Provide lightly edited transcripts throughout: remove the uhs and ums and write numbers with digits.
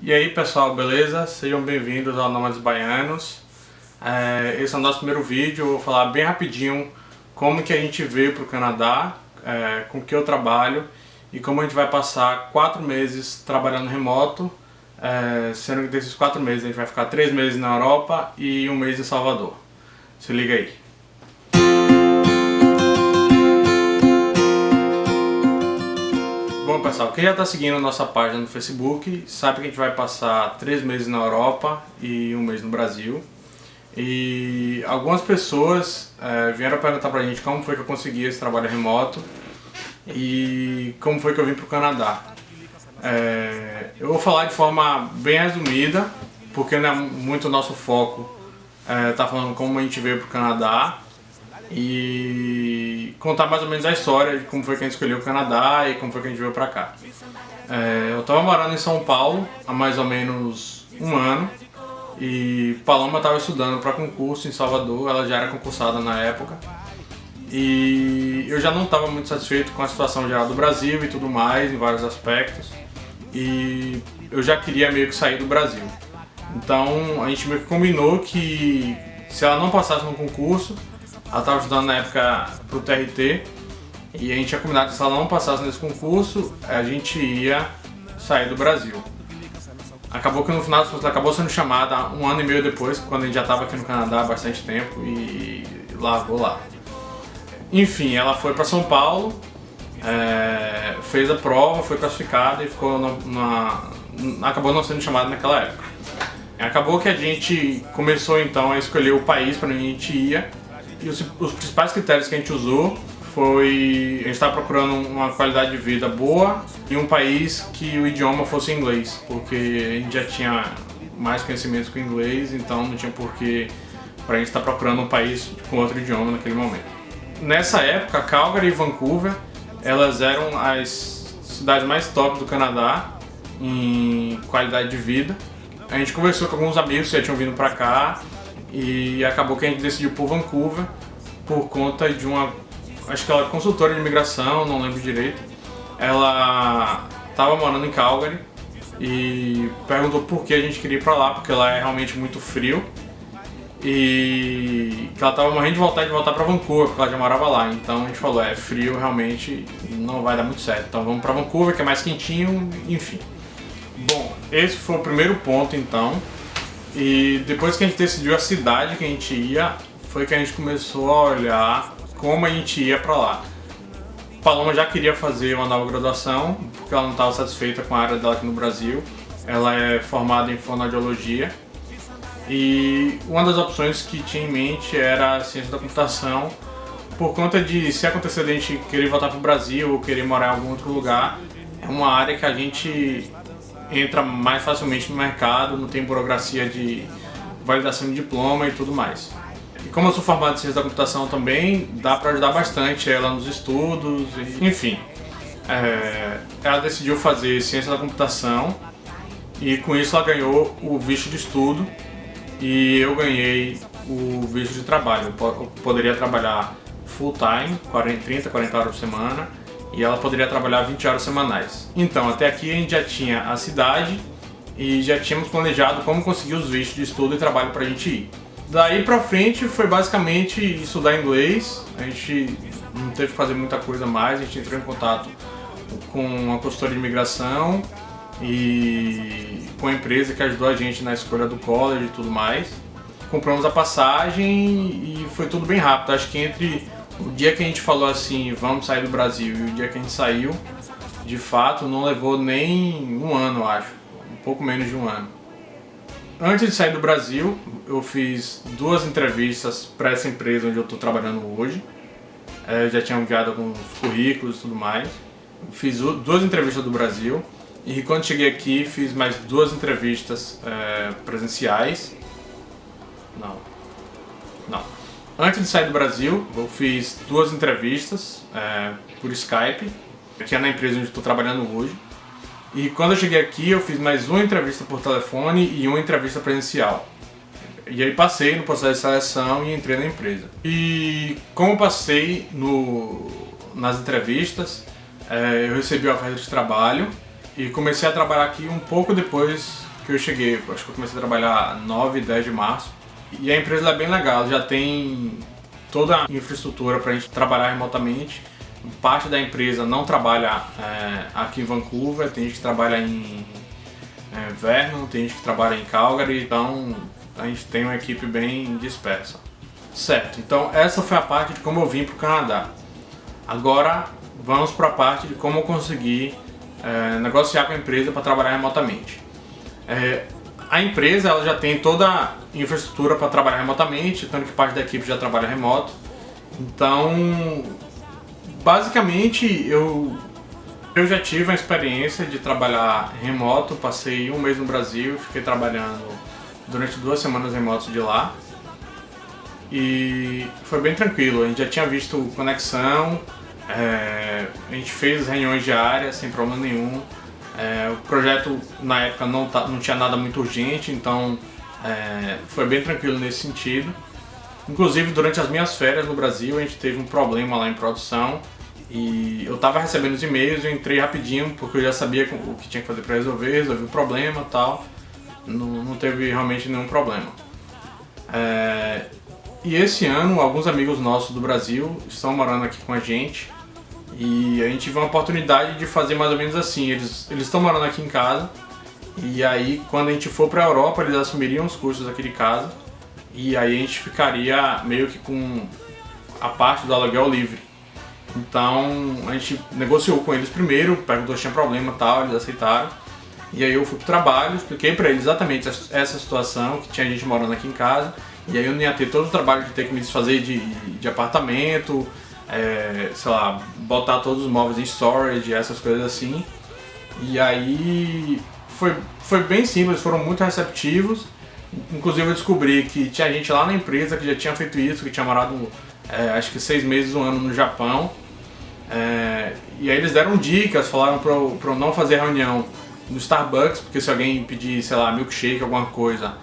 E aí pessoal, beleza? Sejam bem-vindos ao Nômades Baianos. Esse é o nosso primeiro vídeo. Eu vou falar bem rapidinho como que a gente veio para o Canadá, com que eu trabalho e como a gente vai passar 4 meses trabalhando remoto, sendo que desses 4 meses a gente vai ficar 3 meses na Europa e 1 mês em Salvador. Se liga aí. Bom pessoal, quem já está seguindo a nossa página no Facebook sabe que a gente vai passar 3 meses na Europa e 1 mês no Brasil. E algumas pessoas vieram perguntar pra gente como foi que eu consegui esse trabalho remoto e como foi que eu vim pro Canadá. Eu vou falar de forma bem resumida, porque não é muito o nosso foco tá falando como a gente veio pro Canadá, e contar mais ou menos a história de como foi que a gente escolheu o Canadá e como foi que a gente veio pra cá. Eu estava morando em São Paulo há mais ou menos 1 ano e Paloma estava estudando para concurso em Salvador, ela já era concursada na época e eu já não estava muito satisfeito com a situação geral do Brasil e tudo mais, em vários aspectos, e eu já queria meio que sair do Brasil. Então a gente meio que combinou que se ela não passasse no concurso, ela estava estudando na época para o TRT, e a gente tinha combinado que se ela não passasse nesse concurso, a gente ia sair do Brasil. Acabou que no final das contas ela acabou sendo chamada 1 ano e meio depois, quando a gente já estava aqui no Canadá há bastante tempo, e largou lá. Enfim, ela foi para São Paulo, fez a prova, foi classificada e ficou acabou não sendo chamada naquela época. Acabou que a gente começou então a escolher o país para onde a gente ia. E os principais critérios que a gente usou foi: a gente estava procurando uma qualidade de vida boa e um país que o idioma fosse inglês, porque a gente já tinha mais conhecimentos com inglês, então não tinha porquê para a gente estar procurando um país com outro idioma naquele momento. Nessa época, Calgary e Vancouver, elas eram as cidades mais top do Canadá em qualidade de vida. A gente conversou com alguns amigos que já tinham vindo para cá, e acabou que a gente decidiu por Vancouver por conta de acho que ela é consultora de imigração, não lembro direito. Ela estava morando em Calgary e perguntou por que a gente queria ir pra lá, porque lá é realmente muito frio, e que ela estava morrendo de vontade de voltar para Vancouver, porque ela já morava lá. Então a gente falou: é frio, realmente não vai dar muito certo, então vamos para Vancouver, que é mais quentinho, enfim. Bom, esse foi o primeiro ponto então. E depois que a gente decidiu a cidade que a gente ia, foi que a gente começou a olhar como a gente ia pra lá. Paloma já queria fazer uma nova graduação, porque ela não estava satisfeita com a área dela aqui no Brasil. Ela é formada em fonoaudiologia e uma das opções que tinha em mente era a ciência da computação, por conta de, se acontecer de a gente querer voltar pro Brasil ou querer morar em algum outro lugar, é uma área que a gente entra mais facilmente no mercado, não tem burocracia de validação de diploma e tudo mais. E como eu sou formado em ciência da computação também, dá para ajudar bastante ela nos estudos, enfim. Ela decidiu fazer ciência da computação e com isso ela ganhou o visto de estudo e eu ganhei o visto de trabalho. Eu poderia trabalhar full time, 30, 40 horas por semana, e ela poderia trabalhar 20 horas semanais. Então, até aqui a gente já tinha a cidade e já tínhamos planejado como conseguir os vistos de estudo e trabalho pra gente ir. Daí pra frente foi basicamente estudar inglês. A gente não teve que fazer muita coisa mais, a gente entrou em contato com uma consultoria de imigração e com a empresa que ajudou a gente na escolha do college e tudo mais. Compramos a passagem e foi tudo bem rápido. Acho que entre o dia que a gente falou assim, vamos sair do Brasil, e o dia que a gente saiu, de fato, não levou nem 1 ano, eu acho. Um pouco menos de 1 ano. Antes de sair do Brasil, eu fiz 2 entrevistas para essa empresa onde eu estou trabalhando hoje. Já tinha enviado alguns currículos e tudo mais. Fiz 2 entrevistas do Brasil. E quando cheguei aqui, fiz mais 2 entrevistas presenciais. Não. Antes de sair do Brasil, eu fiz 2 entrevistas por Skype, que é na empresa onde estou trabalhando hoje. E quando eu cheguei aqui, eu fiz mais 1 entrevista por telefone e 1 entrevista presencial. E aí passei no processo de seleção e entrei na empresa. E como passei nas entrevistas, eu recebi a oferta de trabalho e comecei a trabalhar aqui um pouco depois porque eu cheguei, acho que eu comecei a trabalhar 9 e 10 de março. E a empresa é bem legal, já tem toda a infraestrutura para a gente trabalhar remotamente. Parte da empresa não trabalha aqui em Vancouver, tem gente que trabalha em Vernon, tem gente que trabalha em Calgary, então a gente tem uma equipe bem dispersa. Certo, então essa foi a parte de como eu vim para o Canadá. Agora vamos para a parte de como eu consegui negociar com a empresa para trabalhar remotamente. A empresa ela já tem toda a infraestrutura para trabalhar remotamente, tanto que parte da equipe já trabalha remoto. Então, basicamente, eu já tive a experiência de trabalhar remoto, passei um mês no Brasil, fiquei trabalhando durante 2 semanas remotos de lá. E foi bem tranquilo, a gente já tinha visto conexão, a gente fez reuniões diárias sem problema nenhum. O projeto na época não tinha nada muito urgente, então foi bem tranquilo nesse sentido. Inclusive durante as minhas férias no Brasil a gente teve um problema lá em produção e eu estava recebendo os e-mails, eu entrei rapidinho porque eu já sabia o que tinha que fazer para resolvi o problema e tal, não teve realmente nenhum problema. E esse ano alguns amigos nossos do Brasil estão morando aqui com a gente. E a gente teve uma oportunidade de fazer mais ou menos assim, eles estão morando aqui em casa e aí quando a gente for para a Europa eles assumiriam os custos aqui de casa e aí a gente ficaria meio que com a parte do aluguel livre. Então a gente negociou com eles primeiro, perguntou se tinha problema e tal, eles aceitaram. E aí eu fui pro trabalho, expliquei para eles exatamente essa situação, que tinha gente morando aqui em casa e aí eu não ia ter todo o trabalho de ter que me desfazer de apartamento, sei lá, botar todos os móveis em storage, essas coisas assim. E aí foi bem simples, foram muito receptivos. Inclusive eu descobri que tinha gente lá na empresa que já tinha feito isso, que tinha morado acho que 6 meses, 1 ano no Japão. E aí eles deram dicas, falaram pra eu não fazer reunião no Starbucks, porque se alguém pedir, sei lá, milkshake, alguma coisa,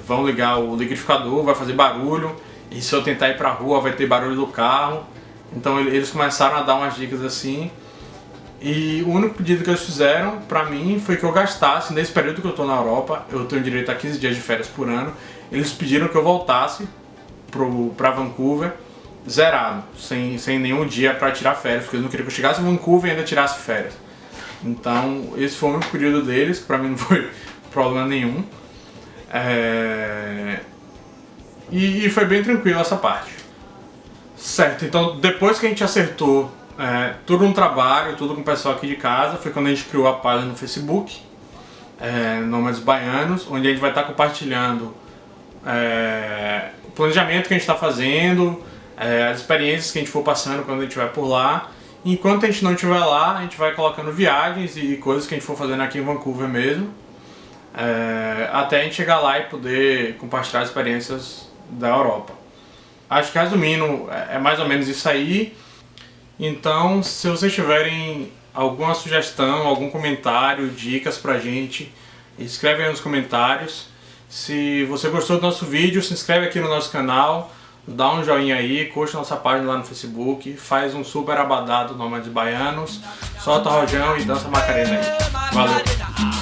vão ligar o liquidificador, vai fazer barulho. E se eu tentar ir pra rua vai ter barulho do carro. Então eles começaram a dar umas dicas assim. E o único pedido que eles fizeram pra mim foi que eu gastasse, nesse período que eu tô na Europa, eu tenho direito a 15 dias de férias por ano. Eles pediram que eu voltasse pra Vancouver zerado, sem nenhum dia pra tirar férias, porque eles não queriam que eu chegasse em Vancouver e ainda tirasse férias. Então esse foi o único período deles, que pra mim não foi problema nenhum. E foi bem tranquilo essa parte. Certo, então depois que a gente acertou tudo no trabalho, tudo com o pessoal aqui de casa, foi quando a gente criou a página no Facebook, Nômades Baianos, onde a gente vai estar compartilhando o planejamento que a gente está fazendo, as experiências que a gente for passando quando a gente vai por lá. Enquanto a gente não estiver lá, a gente vai colocando viagens e coisas que a gente for fazendo aqui em Vancouver mesmo, até a gente chegar lá e poder compartilhar as experiências da Europa. Acho que resumindo, é mais ou menos isso aí. Então, se vocês tiverem alguma sugestão, algum comentário, dicas pra gente, escreve aí nos comentários. Se você gostou do nosso vídeo, se inscreve aqui no nosso canal, dá um joinha aí, curte nossa página lá no Facebook, faz um super abadá do Nômades Baianos, solta o rojão e dança Macarena aí. Valeu!